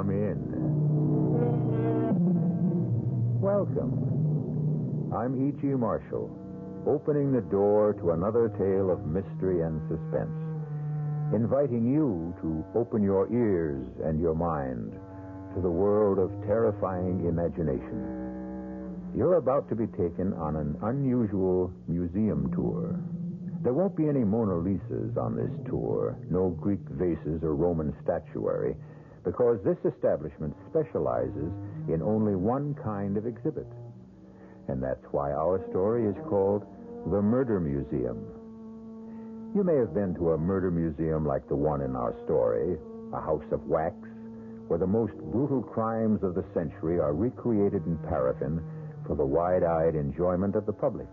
Come in. Welcome. I'm E.G. Marshall, opening the door to another tale of mystery and suspense, inviting you to open your ears and your mind to the world of terrifying imagination. You're about to be taken on an unusual museum tour. There won't be any Mona Lisas on this tour, no Greek vases or Roman statuary, because this establishment specializes in only one kind of exhibit. And that's why our story is called The Murder Museum. You may have been to a murder museum like the one in our story, a house of wax, where the most brutal crimes of the century are recreated in paraffin for the wide-eyed enjoyment of the public.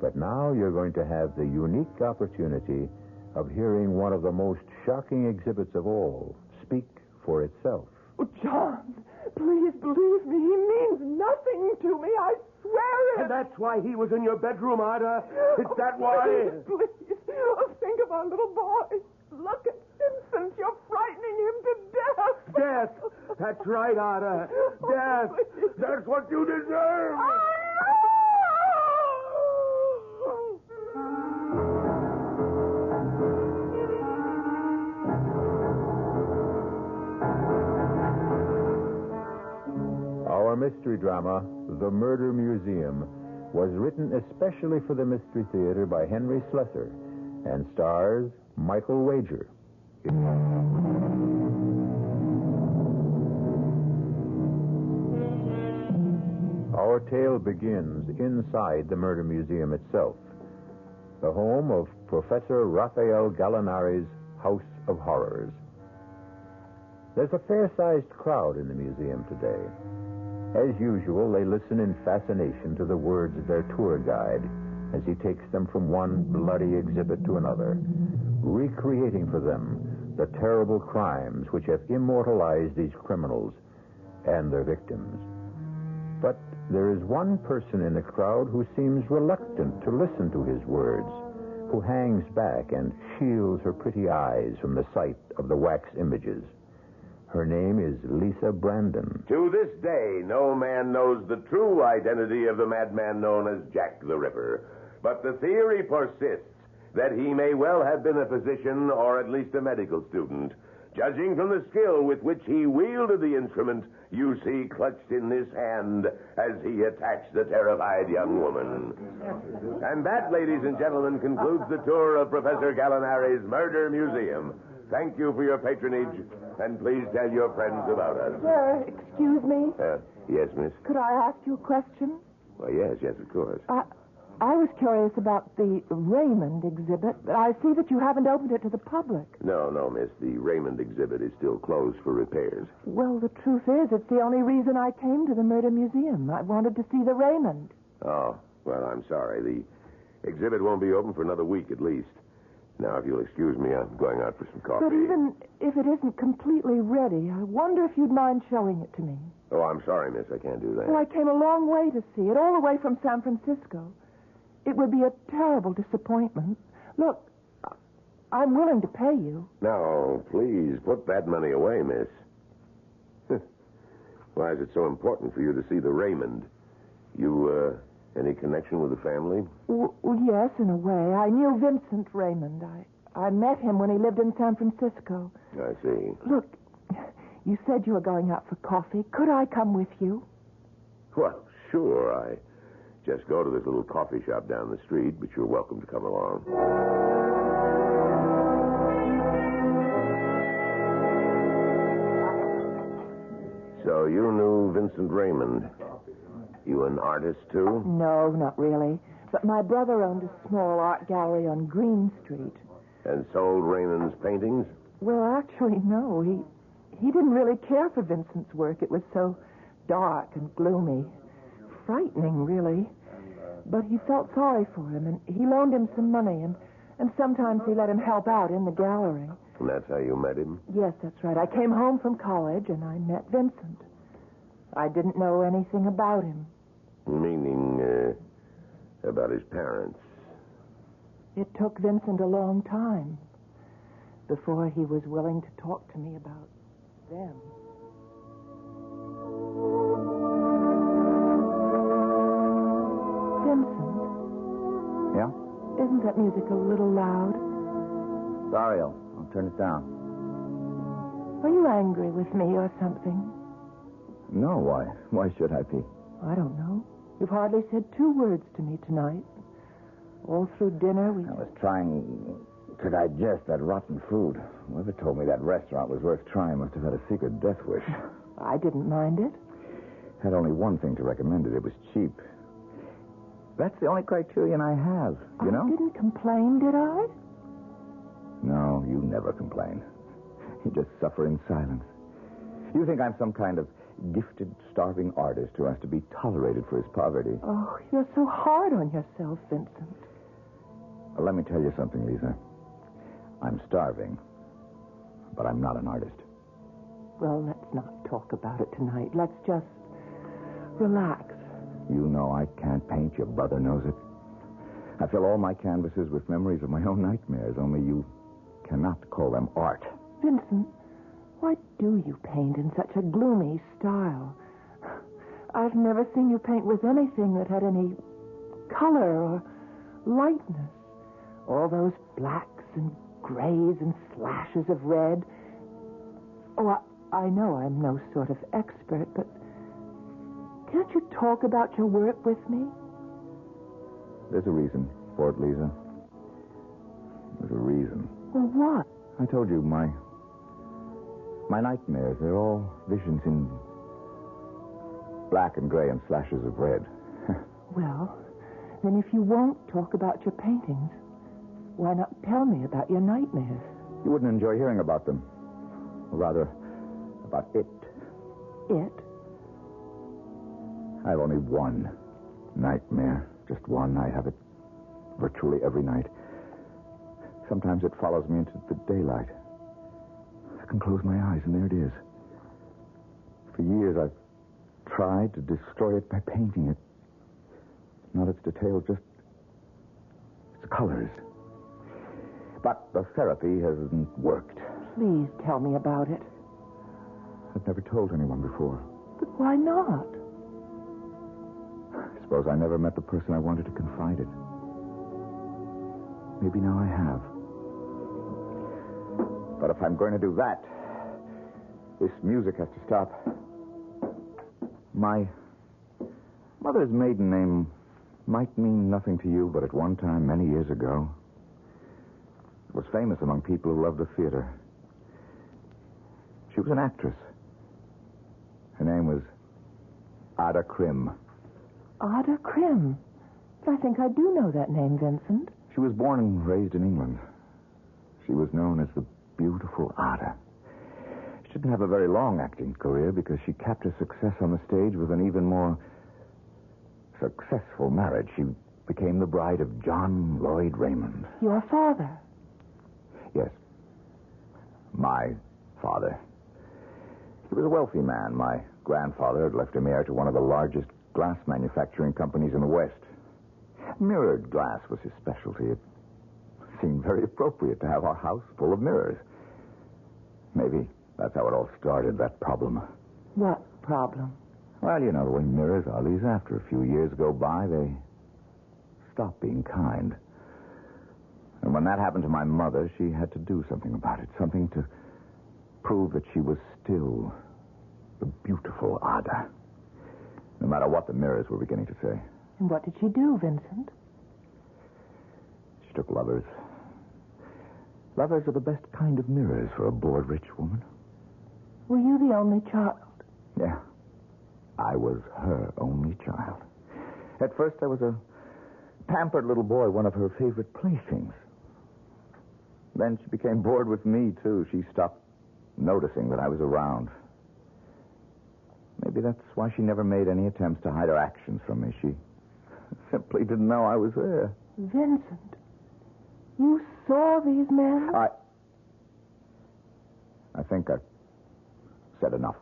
But now you're going to have the unique opportunity of hearing one of the most shocking exhibits of all speak for itself. Oh, John, please believe me. He means nothing to me. I swear it. And that's why he was in your bedroom, Ada. Is that why? Please. Oh, think of our little boy. Look at Vincent. You're frightening him to death. Death. That's right, Ada. Death. That's what you deserve. Our mystery drama, The Murder Museum, was written especially for the Mystery Theater by Henry Slessor and stars Michael Wager. Our tale begins inside the Murder Museum itself, the home of Professor Raphael Gallinari's House of Horrors. There's a fair-sized crowd in the museum today. As usual, they listen in fascination to the words of their tour guide as he takes them from one bloody exhibit to another, recreating for them the terrible crimes which have immortalized these criminals and their victims. But there is one person in the crowd who seems reluctant to listen to his words, who hangs back and shields her pretty eyes from the sight of the wax images. Her name is Lisa Brandon. To this day, no man knows the true identity of the madman known as Jack the Ripper. But the theory persists that he may well have been a physician or at least a medical student, judging from the skill with which he wielded the instrument you see clutched in his hand as he attacked the terrified young woman. And that, ladies and gentlemen, concludes the tour of Professor Gallinari's Murder Museum. Thank you for your patronage, and please tell your friends about us. Sir, excuse me. Yes, miss? Could I ask you a question? Well, yes, of course. I was curious about the Raymond exhibit, but I see that you haven't opened it to the public. No, miss. The Raymond exhibit is still closed for repairs. Well, the truth is, it's the only reason I came to the Murder Museum. I wanted to see the Raymond. Oh, well, I'm sorry. The exhibit won't be open for another week at least. Now, if you'll excuse me, I'm going out for some coffee. But even if it isn't completely ready, I wonder if you'd mind showing it to me. Oh, I'm sorry, miss. I can't do that. Well, I came a long way to see it, all the way from San Francisco. It would be a terrible disappointment. Look, I'm willing to pay you. Now, please, put that money away, miss. Why is it so important for you to see the Raymond? You, any connection with the family? Well, yes, in a way. I knew Vincent Raymond. I met him when he lived in San Francisco. I see. Look, you said you were going out for coffee. Could I come with you? Well, sure. I just go to this little coffee shop down the street, but you're welcome to come along. So you knew Vincent Raymond. You an artist, too? No, not really. But my brother owned a small art gallery on Green Street. And sold Raymond's paintings? Well, actually, no. He didn't really care for Vincent's work. It was so dark and gloomy. Frightening, really. But he felt sorry for him, and he loaned him some money, and sometimes he let him help out in the gallery. And that's how you met him? Yes, that's right. I came home from college, and I met Vincent. I didn't know anything about him. Meaning, about his parents? It took Vincent a long time before he was willing to talk to me about them. Isn't that music a little loud? Sorry, I'll turn it down. Are you angry with me or something? No, why? Why should I be? I don't know. You've hardly said 2 words to me tonight. All through dinner, I was trying to digest that rotten food. Whoever told me that restaurant was worth trying must have had a secret death wish. I didn't mind it. Had only one thing to recommend it. It was cheap. That's the only criterion I have, you know? I didn't complain, did I? No, you never complain. You just suffer in silence. You think I'm some kind of gifted, starving artist who has to be tolerated for his poverty. Oh, you're so hard on yourself, Vincent. Well, let me tell you something, Lisa. I'm starving, but I'm not an artist. Well, let's not talk about it tonight. Let's just relax. You know I can't paint. Your brother knows it. I fill all my canvases with memories of my own nightmares, only you cannot call them art. Vincent, why do you paint in such a gloomy style? I've never seen you paint with anything that had any color or lightness. All those blacks and grays and slashes of red. Oh, I know I'm no sort of expert, but can't you talk about your work with me? There's a reason for it, Lisa. There's a reason. Well, what? I told you, my nightmares, they're all visions in black and gray and slashes of red. Well, then if you won't talk about your paintings, why not tell me about your nightmares? You wouldn't enjoy hearing about them. Or rather, about it. It? I have only one nightmare. Just one. I have it virtually every night. Sometimes it follows me into the daylight. I can close my eyes, and there it is. For years, I've tried to destroy it by painting it. Not its details, just its colors. But the therapy hasn't worked. Please tell me about it. I've never told anyone before. But why not? I suppose I never met the person I wanted to confide in. Maybe now I have. But if I'm going to do that, this music has to stop. My mother's maiden name might mean nothing to you, but at one time, many years ago, it was famous among people who loved the theater. She was an actress. Her name was Ada Krim. Ada Krim. I think I do know that name, Vincent. She was born and raised in England. She was known as the beautiful Ada. She didn't have a very long acting career because she capped her success on the stage with an even more successful marriage. She became the bride of John Lloyd Raymond. Your father? Yes. My father. He was a wealthy man. My grandfather had left him heir to one of the largest glass manufacturing companies in the West. Mirrored glass was his specialty. It seemed very appropriate to have our house full of mirrors. Maybe that's how it all started, that problem. What problem? Well, you know the way mirrors are, Lisa. After a few years go by, they stop being kind. And when that happened to my mother, she had to do something about it. Something to prove that she was still the beautiful Ada. No matter what the mirrors were beginning to say. And what did she do, Vincent? She took lovers. Lovers are the best kind of mirrors for a bored rich woman. Were you the only child? Yeah. I was her only child. At first, I was a pampered little boy, one of her favorite playthings. Then she became bored with me, too. She stopped noticing that I was around. Maybe that's why she never made any attempts to hide her actions from me. She simply didn't know I was there. Vincent, you saw these men? I think I've said enough.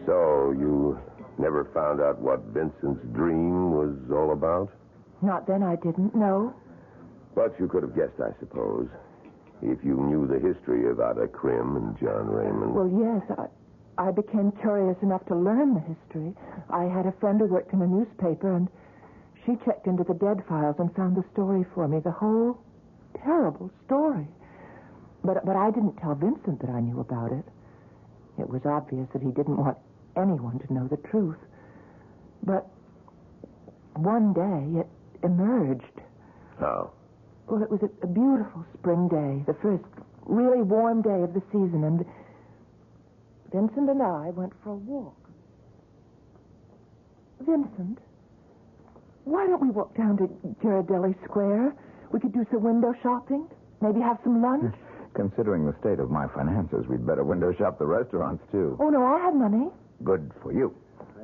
So, you never found out what Vincent's dream was all about? Not then, I didn't know. But you could have guessed, I suppose, if you knew the history of Ada Krim and John Raymond. Well, yes, I became curious enough to learn the history. I had a friend who worked in a newspaper, and she checked into the dead files and found the story for me, the whole terrible story. But I didn't tell Vincent that I knew about it. It was obvious that he didn't want anyone to know the truth. But one day it emerged. Oh. Well, it was a beautiful spring day, the first really warm day of the season, and Vincent and I went for a walk. Vincent, why don't we walk down to Ghirardelli Square? We could do some window shopping, maybe have some lunch. Considering the state of my finances, we'd better window shop the restaurants, too. Oh, no, I have money. Good for you.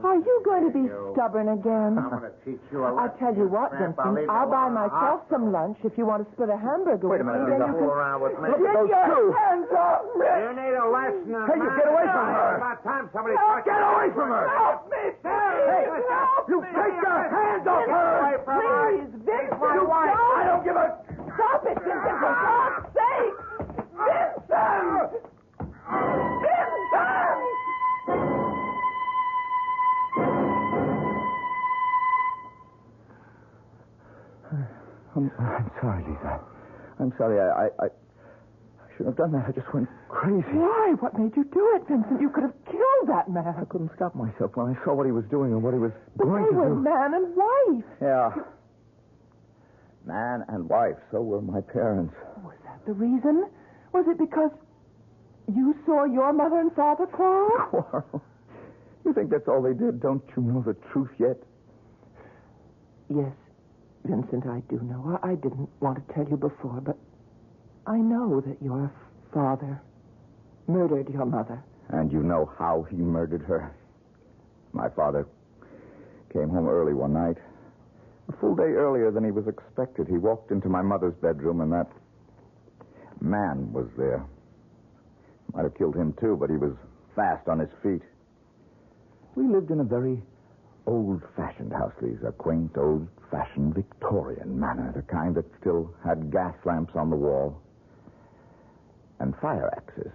Are you going to be stubborn again? I'm going to teach you a lesson. I'll tell you what, Vincent. I'll buy myself some lunch if you want to split a hamburger Wait a with minute, me. Lisa. Then you Fool can... around with me. Look at those two. Hands off me! You need a lesson. Hey, you get away from her. It's about time somebody... Get away from her. Help me, please! Help You me! take your hands off her. Please, Vincent, my wife. I don't give a... Stop it, Vincent, for God's sake! Vincent! Vincent! I'm sorry, Lisa. I'm sorry. I shouldn't have done that. I just went crazy. Why? What made you do it, Vincent? You could have killed that man. I couldn't stop myself when I saw what he was doing and what he was But going they to were do. man and wife. Yeah. Man and wife. So were my parents. Was that the reason? Was it because you saw your mother and father quarrel? Quarrel. You think that's all they did? Don't you know the truth yet? Yes, Vincent, I do know. I didn't want to tell you before, but I know that your father murdered your mother. And you know how he murdered her. My father came home early one night. A full day earlier than he was expected. He walked into my mother's bedroom, and that man was there. Might have killed him, too, but he was fast on his feet. We lived in a very old-fashioned house, Lisa. Quaint, old-fashioned Victorian manner. The kind that still had gas lamps on the wall. And fire axes.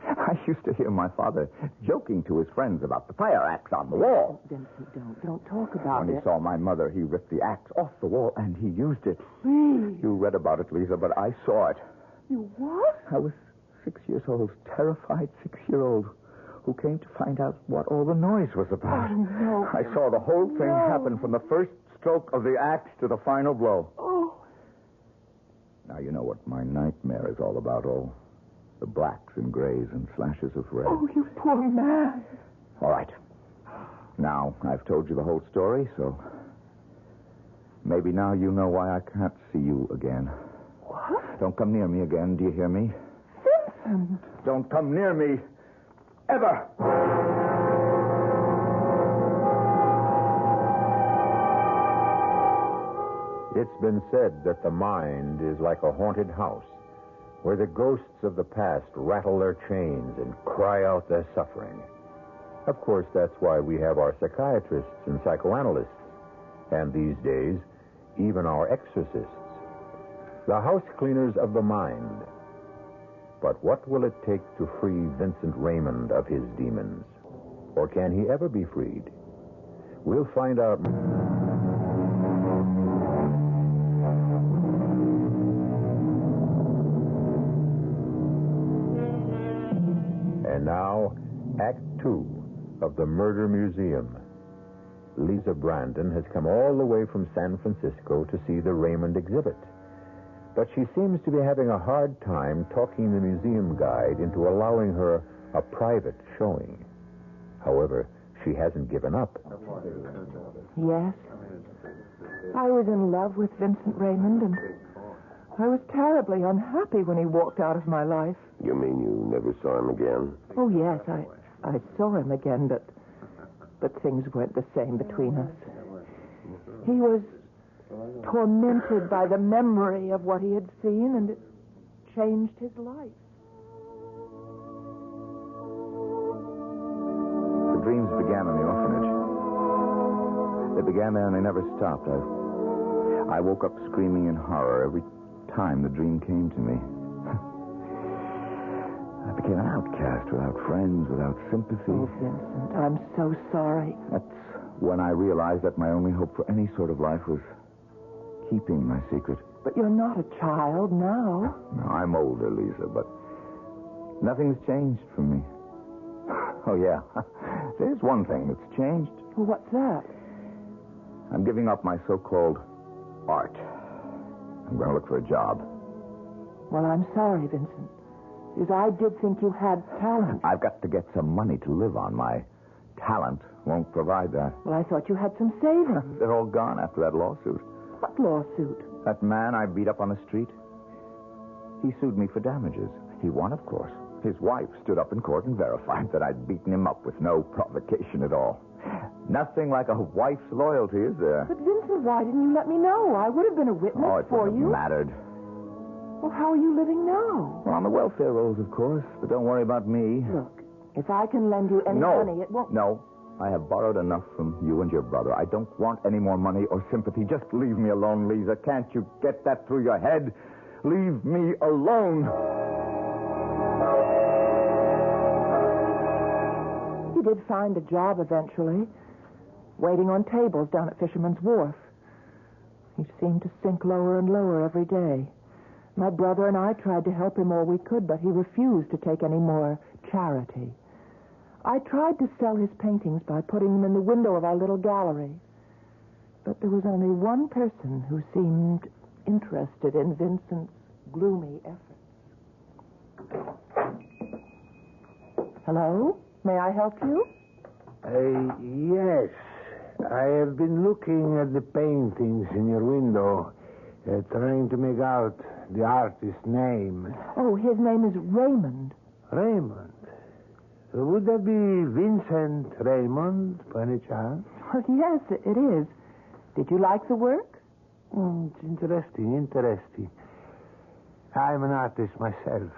I used to hear my father joking to his friends about the fire axe on the wall. Vincent, don't talk about When he saw my mother, he ripped the axe off the wall, and he used it. Please. You read about it, Lisa, but I saw it. You what? I was 6 years old, terrified 6-year-old, who came to find out what all the noise was about. Oh, no. I saw the whole thing happen from the first stroke of the axe to the final blow. Oh. Now, you know what my nightmare is all about, all the blacks and grays and slashes of red. Oh, you poor man. All right. Now, I've told you the whole story, so maybe now you know why I can't see you again. What? Don't come near me again, do you hear me? Vincent. Don't come near me. Ever. It's been said that the mind is like a haunted house, where the ghosts of the past rattle their chains and cry out their suffering. Of course, that's why we have our psychiatrists and psychoanalysts, and these days, even our exorcists. The house cleaners of the mind. But what will it take to free Vincent Raymond of his demons? Or can he ever be freed? We'll find out. And now, Act 2 of the Murder Museum. Lisa Brandon has come all the way from San Francisco to see the Raymond exhibit. But she seems to be having a hard time talking the museum guide into allowing her a private showing. However, she hasn't given up. Yes. I was in love with Vincent Raymond, and I was terribly unhappy when he walked out of my life. You mean you never saw him again? Oh, yes, I saw him again, but things weren't the same between us. He was tormented by the memory of what he had seen, and it changed his life. The dreams began in the orphanage. They began there and they never stopped. I woke up screaming in horror every time the dream came to me. I became an outcast, without friends, without sympathy. Oh, Vincent, I'm so sorry. That's when I realized that my only hope for any sort of life was keeping my secret. But you're not a child now. No, I'm older, Lisa, but nothing's changed for me. Oh, yeah. There's one thing that's changed. Well, what's that? I'm giving up my so-called art. I'm going to look for a job. Well, I'm sorry, Vincent. Because I did think you had talent. I've got to get some money to live on. My talent won't provide that. Well, I thought you had some savings. They're all gone after that lawsuit. What lawsuit? That man I beat up on the street, he sued me for damages. He won, of course. His wife stood up in court and verified that I'd beaten him up with no provocation at all. Nothing like a wife's loyalty, is there? But, Vincent, why didn't you let me know? I would have been a witness Oh, it for wouldn't you. have mattered. Well, how are you living now? Well, on the welfare rolls, of course, but don't worry about me. Look, if I can lend you any money, it won't... No, I have borrowed enough from you and your brother. I don't want any more money or sympathy. Just leave me alone, Lisa. Can't you get that through your head? Leave me alone. He did find a job eventually, waiting on tables down at Fisherman's Wharf. He seemed to sink lower and lower every day. My brother and I tried to help him all we could, but he refused to take any more charity. I tried to sell his paintings by putting them in the window of our little gallery. But there was only one person who seemed interested in Vincent's gloomy efforts. Hello? May I help you? Yes. I have been looking at the paintings in your window, trying to make out the artist's name. Oh, his name is Raymond. Raymond? Would that be Vincent Raymond, by any chance? Oh, yes, it is. Did you like the work? It's interesting. I'm an artist myself.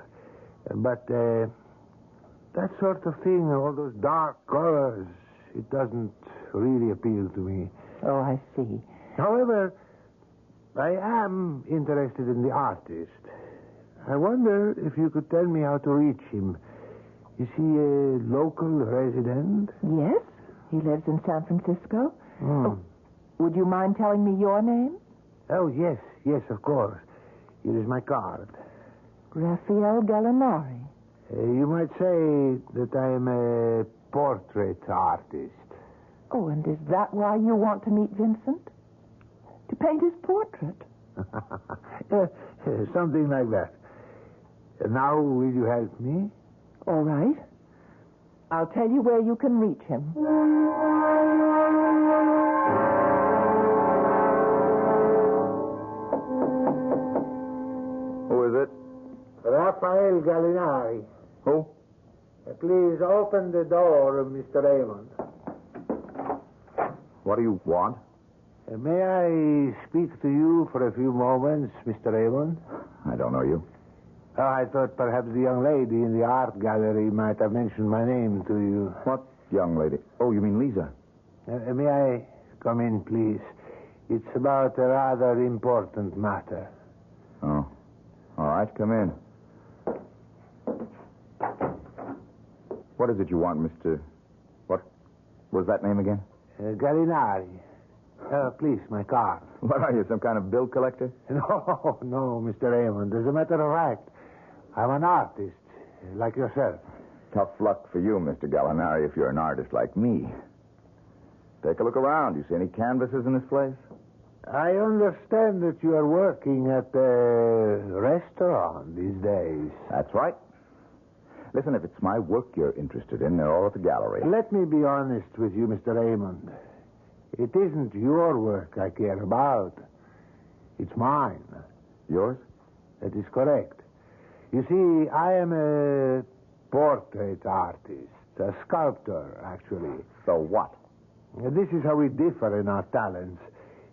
But that sort of thing, all those dark colors, it doesn't really appeal to me. Oh, I see. However, I am interested in the artist. I wonder if you could tell me how to reach him. Is he a local resident? Yes, he lives in San Francisco. Oh, would you mind telling me your name? Oh, yes, of course. Here is my card. Raphael Gallinari. You might say that I am a portrait artist. Oh, and is that why you want to meet Vincent? To paint his portrait? Something like that. Now, will you help me? All right. I'll tell you where you can reach him. Who is it? Raphael Gallinari. Who? Please open the door, Mr. Raymond. What do you want? May I speak to you for a few moments, Mr. Raymond? I don't know you. I thought perhaps the young lady in the art gallery might have mentioned my name to you. What young lady? Oh, you mean Lisa? May I come in, please? It's about a rather important matter. Oh. All right, come in. What is it you want, Mr... What was that name again? Gallinari. Please, my card. What are you, some kind of bill collector? No, Mr. Raymond. As a matter of fact, I'm an artist, like yourself. Tough luck for you, Mr. Gallinari, if you're an artist like me. Take a look around. You see any canvases in this place? I understand that you are working at a restaurant these days. That's right. Listen, if it's my work you're interested in, they're all at the gallery. Let me be honest with you, Mr. Raymond. It isn't your work I care about. It's mine. Yours? That is correct. You see, I am a portrait artist, a sculptor, actually. So what? This is how we differ in our talents.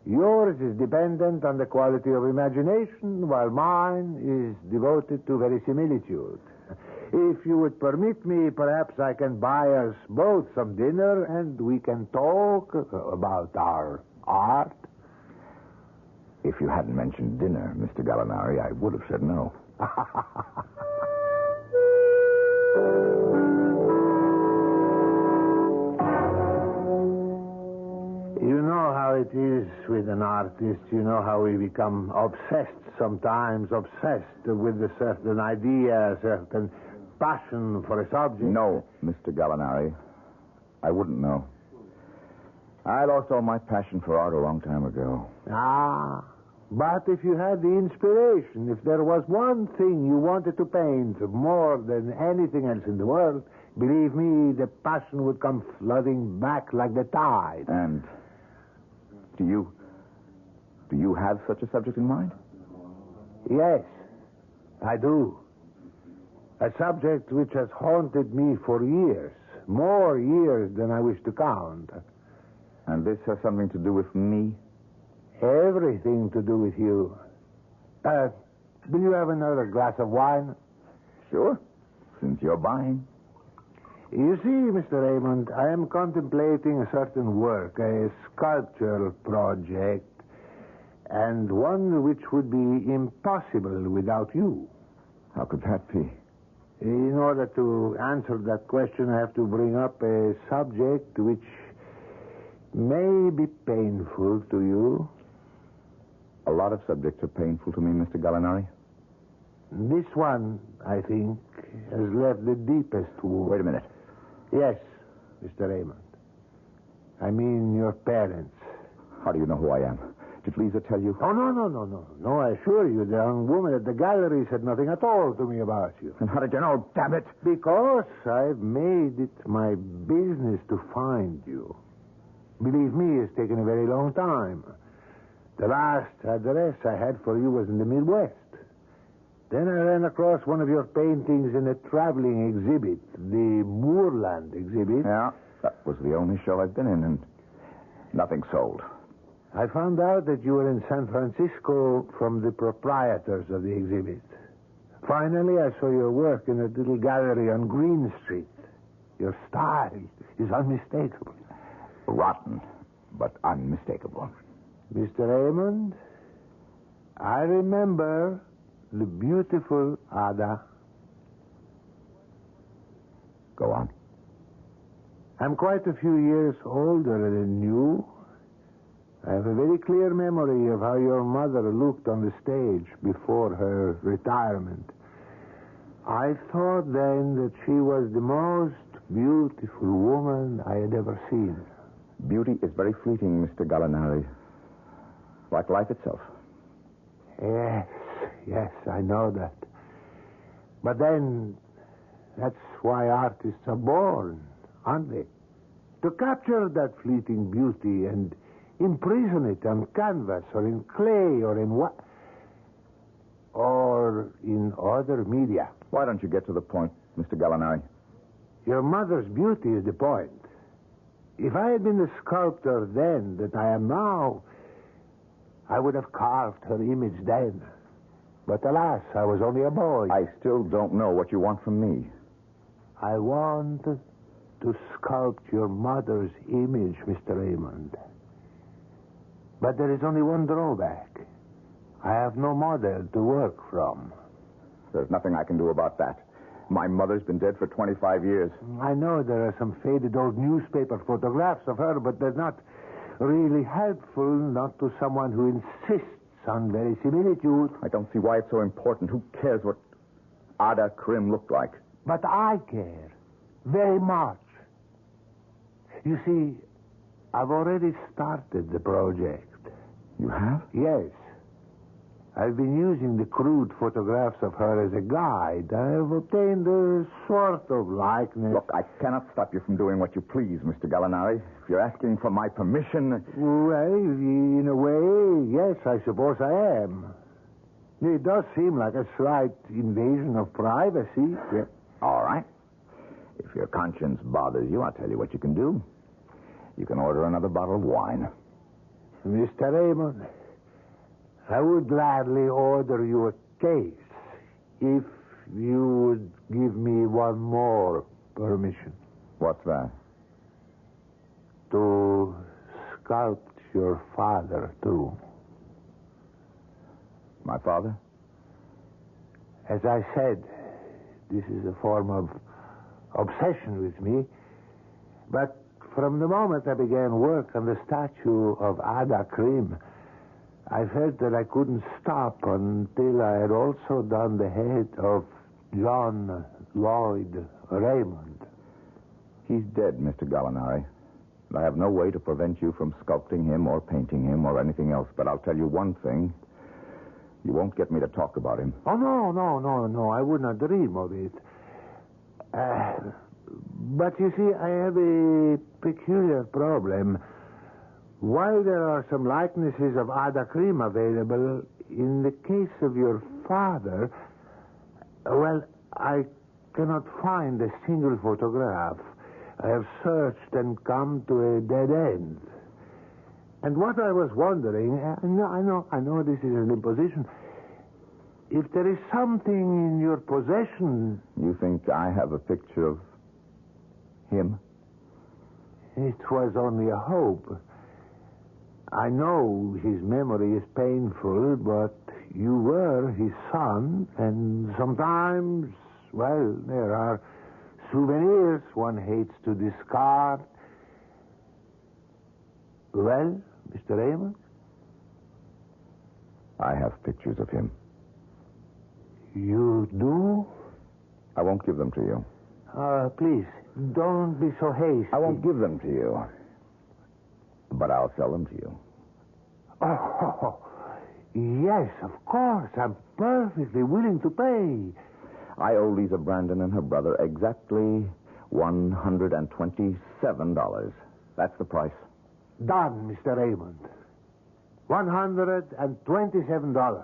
Yours is dependent on the quality of imagination, while mine is devoted to verisimilitude. If you would permit me, perhaps I can buy us both some dinner and we can talk about our art. If you hadn't mentioned dinner, Mr. Gallinari, I would have said no. You know how it is with an artist. You know how we become obsessed sometimes, obsessed with a certain idea, a certain passion for a subject. No, Mr. Gallinari. I wouldn't know. I lost all my passion for art a long time ago. Ah, but if you had the inspiration, if there was one thing you wanted to paint more than anything else in the world, believe me, the passion would come flooding back like the tide. And do you have such a subject in mind? Yes, I do. A subject which has haunted me for years, more years than I wish to count. And this has something to do with me? Everything to do with you. Will you have another glass of wine? Sure, since you're buying. You see, Mr. Raymond, I am contemplating a certain work, a sculptural project, and one which would be impossible without you. How could that be? In order to answer that question, I have to bring up a subject which may be painful to you. A lot of subjects are painful to me, Mr. Gallinari. This one, I think, has left the deepest wound. Wait a minute. Yes, Mr. Raymond. I mean your parents. How do you know who I am? Did Lisa tell you? Oh, no. No, I assure you, the young woman at the gallery said nothing at all to me about you. And how did you know? Damn it! Because I've made it my business to find you. Believe me, it's taken a very long time. The last address I had for you was in the Midwest. Then I ran across one of your paintings in a traveling exhibit, the Moorland exhibit. Yeah, that was the only show I've been in, and nothing sold. I found out that you were in San Francisco from the proprietors of the exhibit. Finally, I saw your work in a little gallery on Green Street. Your style is unmistakable. Rotten, but unmistakable. Mr. Raymond, I remember the beautiful Ada. Go on. I'm quite a few years older than you. I have a very clear memory of how your mother looked on the stage before her retirement. I thought then that she was the most beautiful woman I had ever seen. Beauty is very fleeting, Mr. Gallinari. Like life itself. Yes, I know that. But then, that's why artists are born, aren't they? To capture that fleeting beauty and imprison it on canvas or in clay or in what? Or in other media. Why don't you get to the point, Mr. Gallinari? Your mother's beauty is the point. If I had been the sculptor then that I am now, I would have carved her image then. But alas, I was only a boy. I still don't know what you want from me. I want to sculpt your mother's image, Mr. Raymond. But there is only one drawback. I have no model to work from. There's nothing I can do about that. My mother's been dead for 25 years. I know there are some faded old newspaper photographs of her, but they're not really helpful, not to someone who insists on verisimilitude. I don't see why it's so important. Who cares what Ada Krim looked like? But I care very much. You see, I've already started the project. You have? Yes. I've been using the crude photographs of her as a guide. I have obtained a sort of likeness. Look, I cannot stop you from doing what you please, Mr. Gallinari. If you're asking for my permission... Well, in a way, yes, I suppose I am. It does seem like a slight invasion of privacy. Yeah. All right. If your conscience bothers you, I'll tell you what you can do. You can order another bottle of wine. Mr. Raymond, I would gladly order you a case if you would give me one more permission. What's that? To sculpt your father, too. My father? As I said, this is a form of obsession with me. But from the moment I began work on the statue of Ada Krim, I felt that I couldn't stop until I had also done the head of John Lloyd Raymond. He's dead, Mr. Gallinari. I have no way to prevent you from sculpting him or painting him or anything else, but I'll tell you one thing. You won't get me to talk about him. Oh, no. I would not dream of it. But you see, I have a peculiar problem. While there are some likenesses of Ada Krim available, in the case of your father, well, I cannot find a single photograph. I have searched and come to a dead end. And what I was wondering, I know this is an imposition, if there is something in your possession... You think I have a picture of him? It was only a hope. I know his memory is painful, but you were his son, and sometimes, well, there are souvenirs one hates to discard. Well, Mr. Raymond? I have pictures of him. You do? I won't give them to you. Please, don't be so hasty. I won't give them to you. But I'll sell them to you. Oh, yes, of course. I'm perfectly willing to pay. I owe Lisa Brandon and her brother exactly $127. That's the price. Done, Mr. Raymond. $127.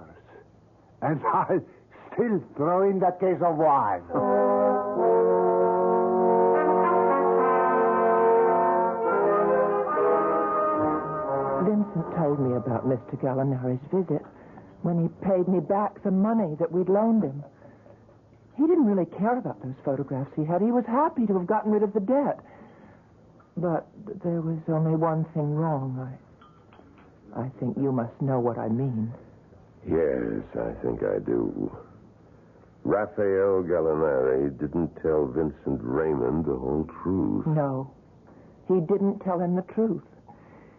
And I'll still throw in that case of wine. Vincent told me about Mr. Gallinari's visit when he paid me back the money that we'd loaned him. He didn't really care about those photographs he had. He was happy to have gotten rid of the debt. But there was only one thing wrong. I think you must know what I mean. Yes, I think I do. Raphael Gallinari didn't tell Vincent Raymond the whole truth. No, he didn't tell him the truth.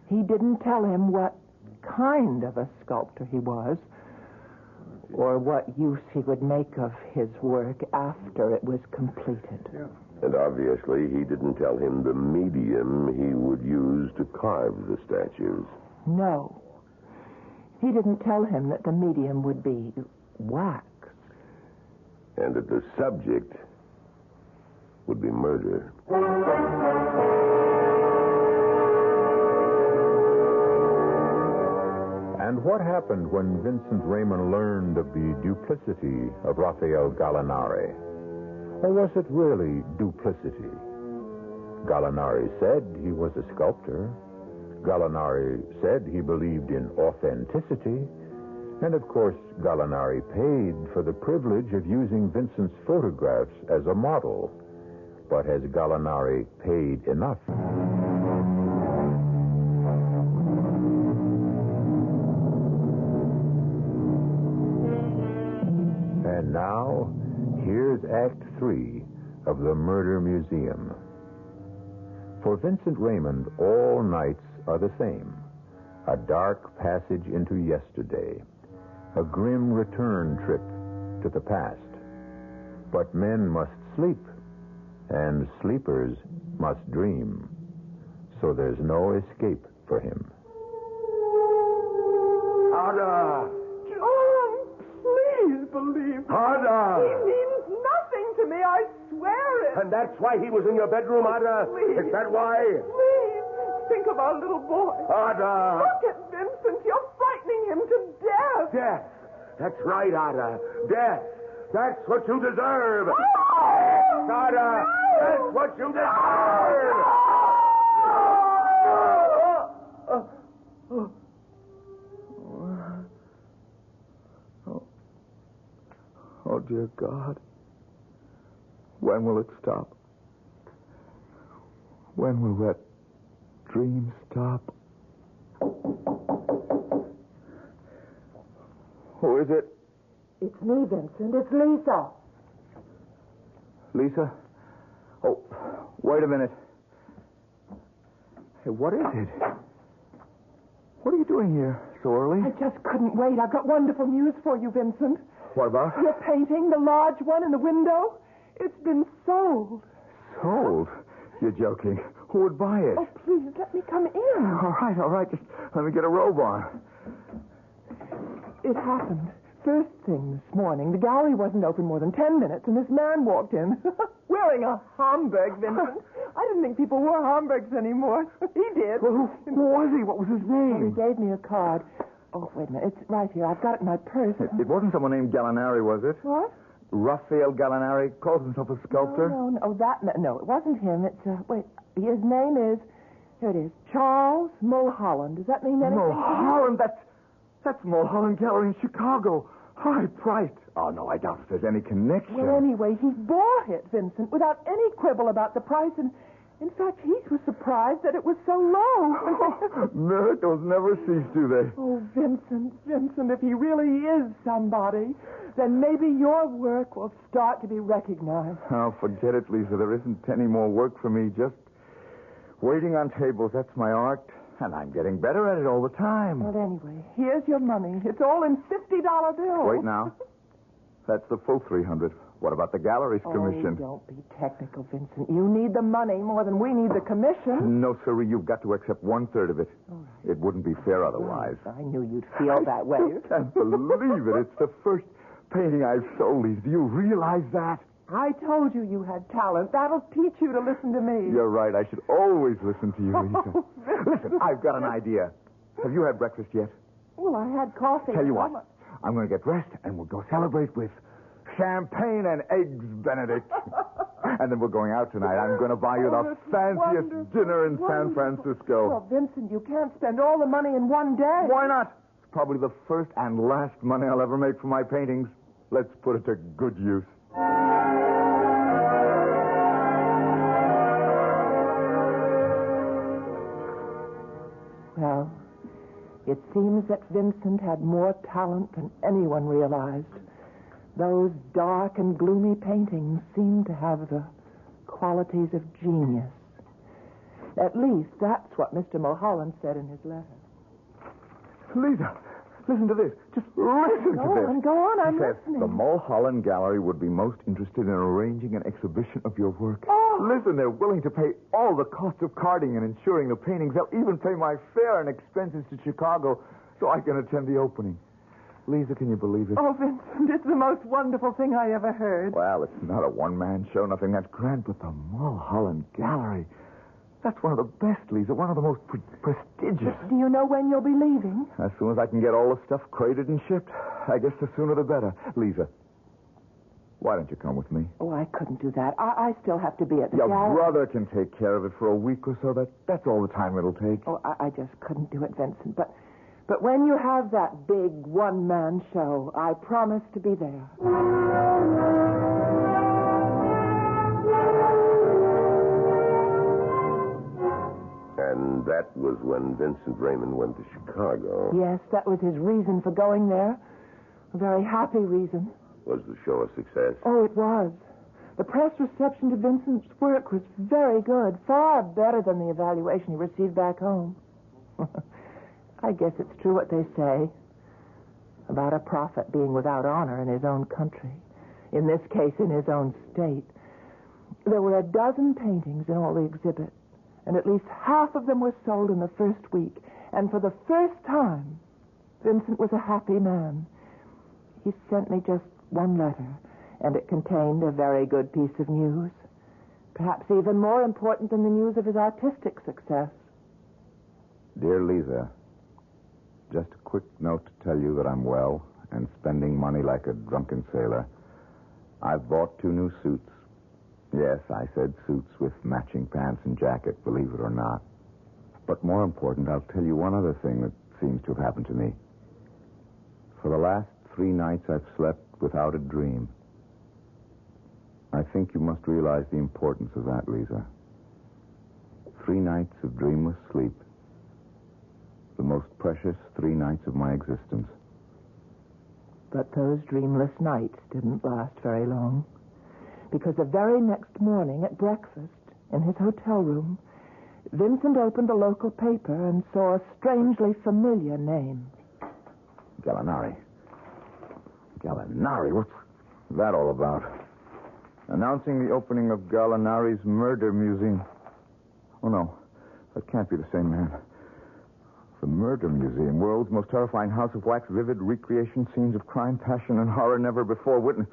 He didn't tell him what kind of a sculptor he was, or what use he would make of his work after it was completed. Yeah. And obviously he didn't tell him the medium he would use to carve the statues. No. He didn't tell him that the medium would be wax. And that the subject would be murder. And what happened when Vincent Raymond learned of the duplicity of Raphael Gallinari? Or was it really duplicity? Gallinari said he was a sculptor. Gallinari said he believed in authenticity. And, of course, Gallinari paid for the privilege of using Vincent's photographs as a model. But has Gallinari paid enough? And now, here's Act 3 of The Murder Museum. For Vincent Raymond, all nights are the same. A dark passage into yesterday. A grim return trip to the past. But men must sleep, and sleepers must dream. So there's no escape for him. Ada! John, please believe me. Ada! He means nothing to me, I swear it. And that's why he was in your bedroom, Ada? Please. Is that why? Please, think of our little boy. Ada! Look at Vincent. You're frightening him to death. Death. That's right, Ada. Death. That's what you deserve. Oh, Ada, no. that's what you deserve. Oh, dear God. When will it stop? When will that dream stop? Who is it? It's me, Vincent. It's Lisa. Lisa? Oh, wait a minute. Hey, what is it? What are you doing here so early? I just couldn't wait. I've got wonderful news for you, Vincent. What about? Your painting, the large one in the window, it's been sold. Sold? You're joking. Who would buy it? Oh, please, let me come in. All right. Just let me get a robe on. It happened. First thing this morning, the gallery wasn't open more than 10 minutes, and this man walked in wearing a Homburg, Vincent. I didn't think people wore Homburgs anymore. He did. Well, who was he? What was his Well, name? he gave me a card. Oh, wait a minute. It's right here. I've got it in my purse. It wasn't someone named Gallinari, was it? What? Raphael Gallinari calls himself a sculptor? No. Oh, no, it wasn't him. It's, wait, his name is, here it is, Charles Mulholland. Does that mean anything? Mulholland? That's Mulholland Gallery in Chicago. High priced. Oh, no, I doubt if there's any connection. Well, anyway, he bought it, Vincent, without any quibble about the price, and in fact, he was surprised that it was so low. Miracles never cease, do they? Oh, Vincent, if he really is somebody, then maybe your work will start to be recognized. Oh, forget it, Lisa. There isn't any more work for me. Just waiting on tables. That's my art. And I'm getting better at it all the time. Well, anyway, here's your money. It's all in $50 bills. Wait now. That's the full $300. What about the gallery's commission? Oh, don't be technical, Vincent. You need the money more than we need the commission. No, sirree. You've got to accept 1/3 of it. All right. It wouldn't be fair otherwise. I knew you'd feel that way. I can't believe it. It's the first painting I've sold, Lisa. Do you realize that? I told you you had talent. That'll teach you to listen to me. You're right. I should always listen to you, Lisa. Oh, Listen, I've got an idea. Have you had breakfast yet? Well, I had coffee. Tell you what. I'm going to get dressed, and we'll go celebrate with champagne and eggs Benedict. And then we're going out tonight. I'm going to buy you the fanciest dinner in San Francisco. Well, Vincent, you can't spend all the money in one day. Why not? It's probably the first and last money I'll ever make for my paintings. Let's put it to good use. Well, it seems that Vincent had more talent than anyone realized. Those dark and gloomy paintings seemed to have the qualities of genius. At least that's what Mr. Mulholland said in his letter. Lisa, listen to this. Just listen to this. Go on, I'm He says, listening. the Mulholland Gallery would be most interested in arranging an exhibition of your work. Oh. Listen, they're willing to pay all the cost of carding and insuring the paintings. They'll even pay my fare and expenses to Chicago so I can attend the opening. Lisa, can you believe it? Oh, Vincent, it's the most wonderful thing I ever heard. Well, it's not a one-man show, nothing that grand, but the Mulholland Gallery. That's one of the best, Lisa, one of the most prestigious. Do you know when you'll be leaving? As soon as I can get all the stuff crated and shipped. I guess the sooner the better. Lisa, why don't you come with me? Oh, I couldn't do that. I still have to be at the Your gallery. brother can take care of it for a week or so. That's all the time it'll take. Oh, I just couldn't do it, Vincent. But when you have that big one-man show, I promise to be there. And that was when Vincent Raymond went to Chicago. Yes, that was his reason for going there. A very happy reason. Was the show a success? Oh, it was. The press reception to Vincent's work was very good, far better than the evaluation he received back home. I guess it's true what they say about a prophet being without honor in his own country. In this case, in his own state. There were 12 paintings in all the exhibit, and at least half of them were sold in the first week. And for the first time, Vincent was a happy man. He sent me just one letter, and it contained a very good piece of news. Perhaps even more important than the news of his artistic success. Dear Lisa, just a quick note to tell you that I'm well and spending money like a drunken sailor. I've bought 2 new suits. Yes, I said suits with matching pants and jacket, believe it or not. But more important, I'll tell you one other thing that seems to have happened to me. For the last 3 nights, I've slept without a dream. I think you must realize the importance of that, Lisa. 3 nights of dreamless sleep. The most precious 3 nights of my existence. But those dreamless nights didn't last very long. because the very next morning at breakfast in his hotel room, Vincent opened the local paper and saw a strangely familiar name. Gallinari. Gallinari? What's that all about? Announcing the opening of Gallinari's Murder Museum. Oh, no. That can't be the same man. The Murder Museum, world's most terrifying house of wax, vivid recreation scenes of crime, passion, and horror never before witnessed.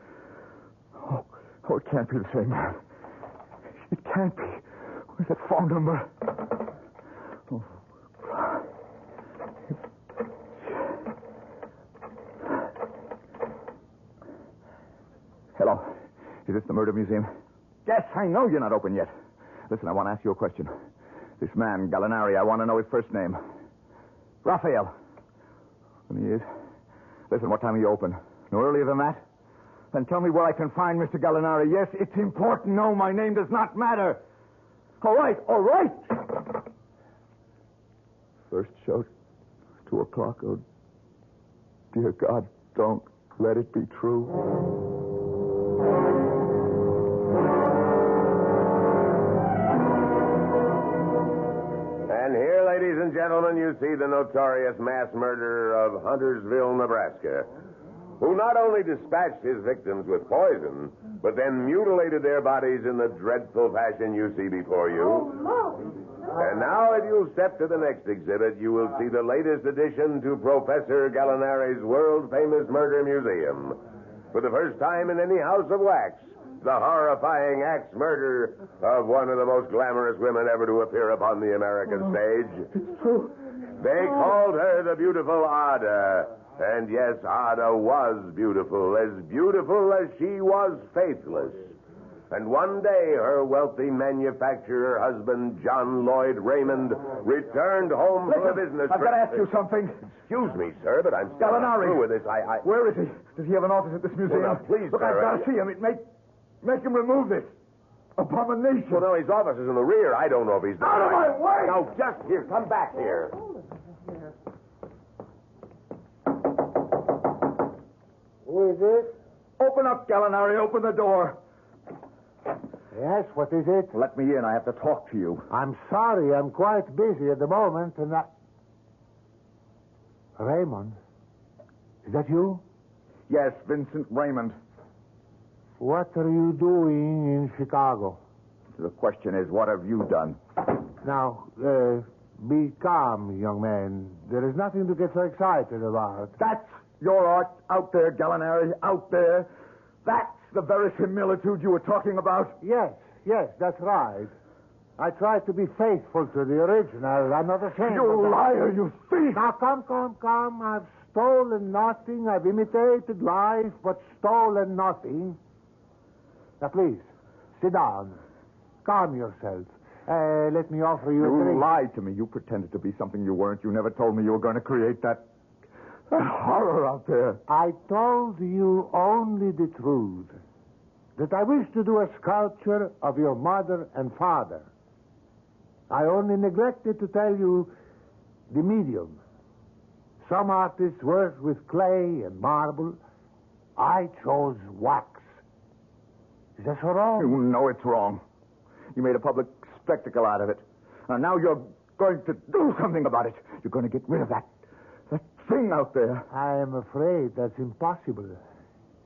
Oh, it can't be the same man. It can't be. Where's that phone number? Oh. Hello. Is this the Murder Museum? Yes, I know you're not open yet. Listen, I want to ask you a question. This man, Gallinari, I want to know his first name. Raphael. And he is. Listen, what time are you open? No earlier than that? Then tell me where I can find Mr. Gallinari. Yes, it's important. No, my name does not matter. All right. First show, 2 o'clock. Oh, dear God, don't let it be true. And here, ladies and gentlemen, you see the notorious mass murderer of Huntersville, Nebraska, who not only dispatched his victims with poison, but then mutilated their bodies in the dreadful fashion you see before you. And now, if you'll step to the next exhibit, you will see the latest addition to Professor Gallinari's world-famous murder museum. For the first time in any house of wax, the horrifying axe murder of one of the most glamorous women ever to appear upon the American stage. It's true. They called her the beautiful Ada. And yes, Ada was beautiful as she was faithless. And one day, her wealthy manufacturer husband, John Lloyd Raymond, returned home from a business I've trip. got to ask you something. Excuse me, sir, but I'm still not through with this. Where is he? Does he have an office at this museum? Well, now, please, look, sir, I've got to see him. Make him remove this abomination. Well, no, his office is in the rear. I don't know if he's... Out of my way! Now, just here. Come back here. Who is it? Open up, Gallinari. Open the door. Yes, what is it? Let me in. I have to talk to you. I'm sorry, I'm quite busy at the moment, and Raymond? Is that you? Yes, Vincent Raymond. What are you doing in Chicago? The question is, what have you done? Now, be calm, young man. There is nothing to get so excited about. That's your art out there, Gallinari, out there. That's the verisimilitude you were talking about. Yes, that's right. I tried to be faithful to the original. I'm not ashamed. You liar, you thief! Now, come. I've stolen nothing. I've imitated life, but stolen nothing. Now, please, sit down. Calm yourself. Let me offer you a drink. You lied to me. You pretended to be something you weren't. You never told me you were going to create that horror out there. I told you only the truth. That I wish to do a sculpture of your mother and father. I only neglected to tell you the medium. Some artists work with clay and marble. I chose wax. Is that so wrong? You know it's wrong. You made a public spectacle out of it. And now you're going to do something about it. You're going to get rid of that thing out there. I am afraid that's impossible.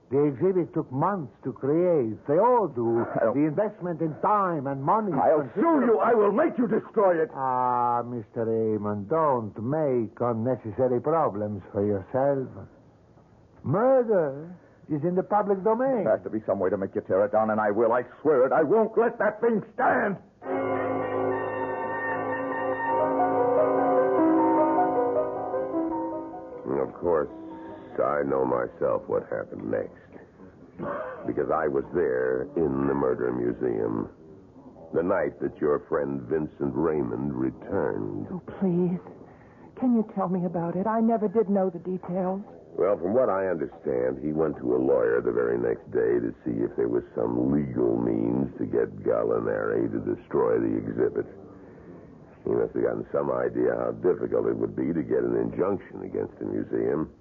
The exhibit took months to create. They all do. The investment in time and money. I'll sue you. I will make you destroy it. Ah, Mr. Raymond, don't make unnecessary problems for yourself. Murder is in the public domain. There has to be some way to make you tear it down, and I will. I swear it. I won't let that thing stand. Of course, I know myself what happened next. Because I was there in the murder museum. The night that your friend Vincent Raymond returned. Oh, please. Can you tell me about it? I never did know the details. Well, from what I understand, he went to a lawyer the very next day to see if there was some legal means to get Gallinari to destroy the exhibit. He must have gotten some idea how difficult it would be to get an injunction against the museum,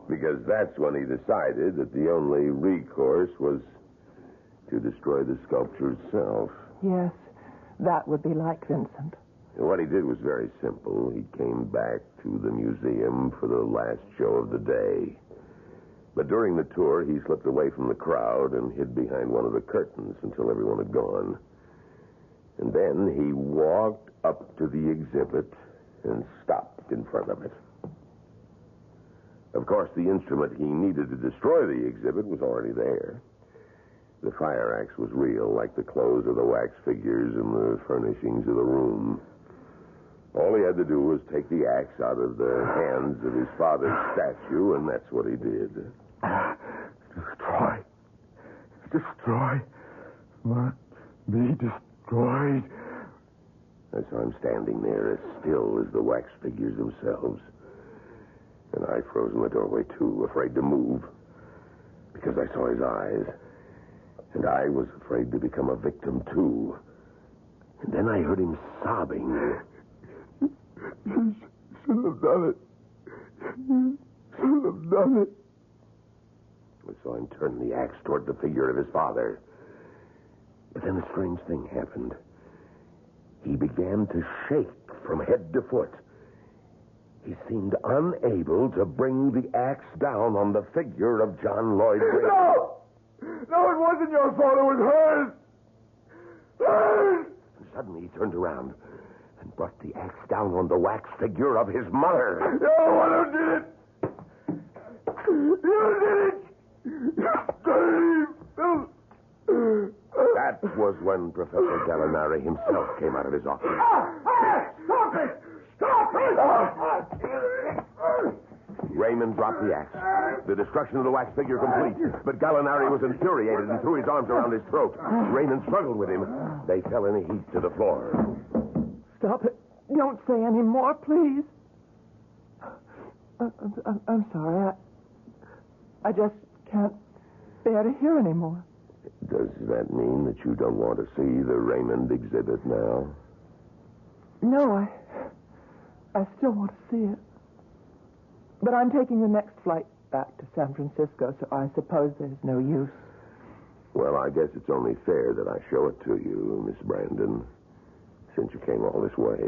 because that's when he decided that the only recourse was to destroy the sculpture itself. Yes, that would be like Vincent. And what he did was very simple. He came back to the museum for the last show of the day. But during the tour, he slipped away from the crowd and hid behind one of the curtains until everyone had gone. And then he walked up to the exhibit and stopped in front of it. Of course, the instrument he needed to destroy the exhibit was already there. The fire axe was real, like the clothes of the wax figures and the furnishings of the room. All he had to do was take the axe out of the hands of his father's statue, and that's what he did. Destroy. Must be destroyed. I saw him standing there as still as the wax figures themselves. And I froze in the doorway, too, afraid to move. Because I saw his eyes. And I was afraid to become a victim, too. And then I heard him sobbing. You shouldn't have done it. You shouldn't have done it. I saw him turn the axe toward the figure of his father. But then a strange thing happened. He began to shake from head to foot. He seemed unable to bring the axe down on the figure of John Lloyd Wayne. No! No, it wasn't your fault. It was hers. Hers! And suddenly he turned around and brought the axe down on the wax figure of his mother. You're the one who did it. You did it. That was when Professor Gallinari himself came out of his office. Stop it! Stop it! Raymond dropped the axe. The destruction of the wax figure complete. But Gallinari was infuriated and threw his arms around his throat. Raymond struggled with him. They fell in a heap to the floor. Stop it. Don't say any more, please. I'm sorry. I just can't bear to hear any more. Does that mean that you don't want to see the Raymond exhibit now? No, I still want to see it. But I'm taking the next flight back to San Francisco, so I suppose there's no use. Well, I guess it's only fair that I show it to you, Miss Brandon, since you came all this way.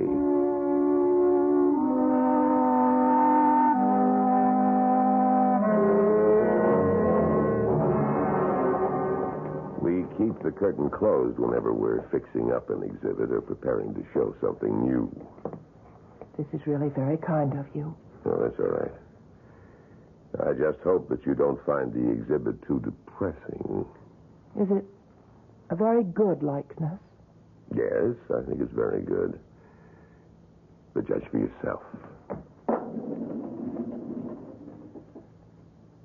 We keep the curtain closed whenever we're fixing up an exhibit or preparing to show something new. This is really very kind of you. Oh, that's all right. I just hope that you don't find the exhibit too depressing. Is it a very good likeness? Yes, I think it's very good. But judge for yourself.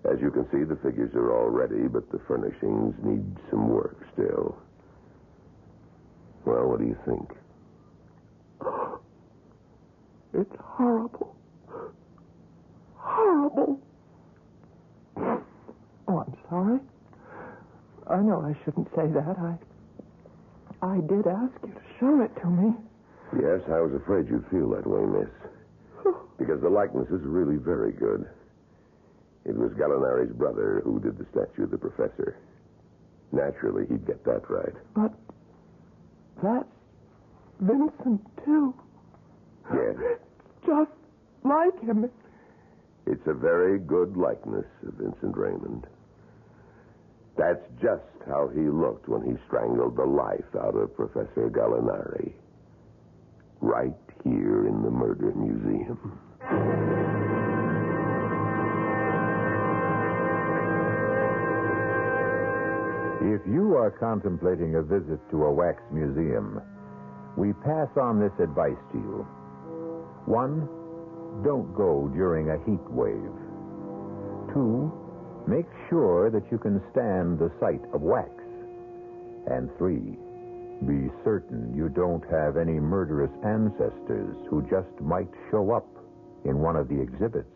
As you can see, the figures are all ready, but the furnishings need some work still. Well, what do you think? It's horrible. Horrible. Oh, I'm sorry. I know I shouldn't say that. I did ask you to show it to me. Yes, I was afraid you'd feel that way, miss. Because the likeness is really very good. It was Gallinari's brother who did the statue of the professor. Naturally, he'd get that right. But that's Vincent, too. Yes. Just like him. It's a very good likeness of Vincent Raymond. That's just how he looked when he strangled the life out of Professor Gallinari. Right here in the Murder Museum. If you are contemplating a visit to a wax museum, we pass on this advice to you. 1, don't go during a heat wave. 2, make sure that you can stand the sight of wax. And 3, be certain you don't have any murderous ancestors who just might show up in one of the exhibits.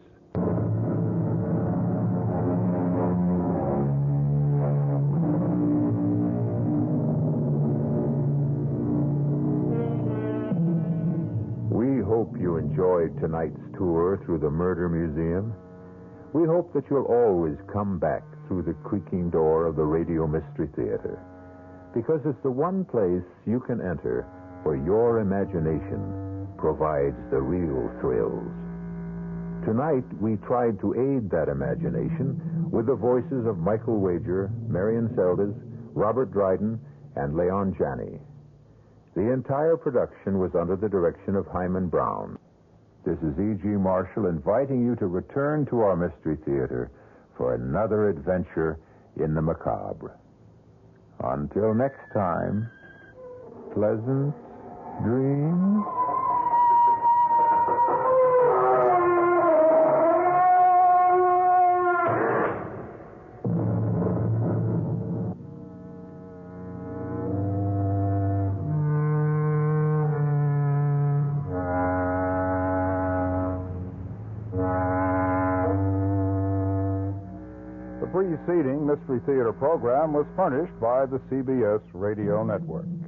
We hope you enjoyed tonight's tour through the Murder Museum. We hope that you'll always come back through the creaking door of the Radio Mystery Theater. because it's the one place you can enter where your imagination provides the real thrills. Tonight, we tried to aid that imagination with the voices of Michael Wager, Marion Seldes, Robert Dryden, and Leon Janney. The entire production was under the direction of Hyman Brown. This is E.G. Marshall inviting you to return to our Mystery Theater for another adventure in the macabre. Until next time, pleasant dreams. The preceding Mystery Theater program was furnished by the CBS Radio Network.